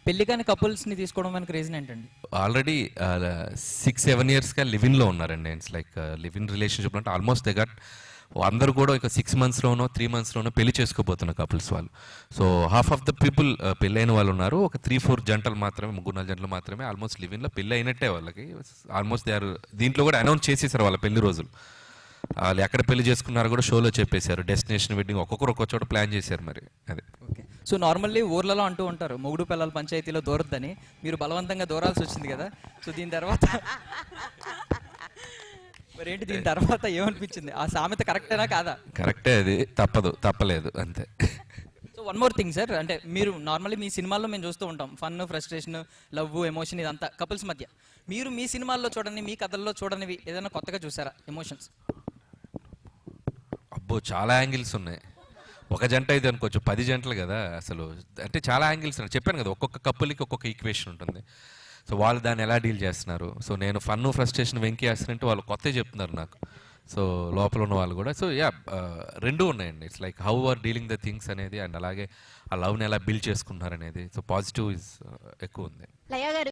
పెళ్లి కాని కపుల్స్ని తీసుకోవడం వెనక రీజన్ ఏంటండి? ఆల్రెడీ 6-7 ఇయర్స్గా లివిన్లో ఉన్నారండి. ఇట్స్ లైక్ లివిన్ రిలేషన్షిప్ అంటే ఆల్మోస్ట్ దే గట్ అందరూ కూడా ఒక 6 monthsలోనో 3 monthsలోనో పెళ్లి చేసుకోబోతున్న కపుల్స్ వాళ్ళు. So half of the people పెళ్ళైన వాళ్ళు ఉన్నారు. ఒక 3-4 జంటలు మాత్రమే, 3-4 జంటలు మాత్రమే ఆల్మోస్ట్ లివిన్లో పెళ్ళి అయినట్టే వాళ్ళకి. ఆల్మోస్ట్ దే ఆర్ దీంట్లో కూడా అనౌన్స్ చేసేసారు వాళ్ళ పెళ్లి రోజులు. వాళ్ళు ఎక్కడ పెళ్లి చేసుకున్నారో కూడా షోలో చెప్పేశారు. డెస్టినేషన్ వెడ్డింగ్ ఒక్కొక్కరు ఒక్కొక్క చోట ప్లాన్ చేశారు. మరి అదే ఓకే. సో నార్మల్లీ ఊర్లలో అంటూ ఉంటారు మొగుడు పిల్లల పంచాయతీలో దూరద్దని. మీరు బలవంతంగా దూరాల్సి వచ్చింది కదా. సో దీని తర్వాత మరి ఏంటి, దీని తర్వాత ఏమనిపించింది? ఆ సామెత కరెక్టేనా కాదా? కరెక్టే, అది తప్పలేదు అంతే. So one more thing sir, అంటే మీరు నార్మల్లీ మీ సినిమాల్లో మేము చూస్తూ ఉంటాం ఫన్, ఫ్రస్ట్రేషన్, లవ్, ఎమోషన్ ఇదంతా కపుల్స్ మధ్య. మీరు మీ సినిమాల్లో చూడని, మీ కథల్లో చూడనివి ఏదైనా కొత్తగా చూసారా ఎమోషన్స్? అబ్బో, చాలా యాంగిల్స్ ఉన్నాయి. ఒక జంట అయితే అనుకోవచ్చు, 10 జంటలు కదా అసలు. అంటే చాలా యాంగిల్స్ ఉన్నాయి. చెప్పాను కదా, ఒక్కొక్క కప్పులకి ఒక్కొక్క ఈక్వేషన్ ఉంటుంది. సో వాళ్ళు దాన్ని ఎలా డీల్ చేస్తున్నారు. సో నేను ఫన్, ఫ్రస్ట్రేషన్ వెంకీ వేస్తున్నట్టు వాళ్ళు కొత్తగా చెప్తున్నారు నాకు. సో లోపల ఉన్న వాళ్ళు కూడా. సో యా, రెండూ ఉన్నాయండి. It's like how are dealing the things అనేది, అండ్ అలాగే ఆ లవ్ని ఎలా బిల్డ్ చేసుకున్నారు అనేది. సో పాజిటివ్ ఇస్ ఎక్కువ ఉంది. లయ గారు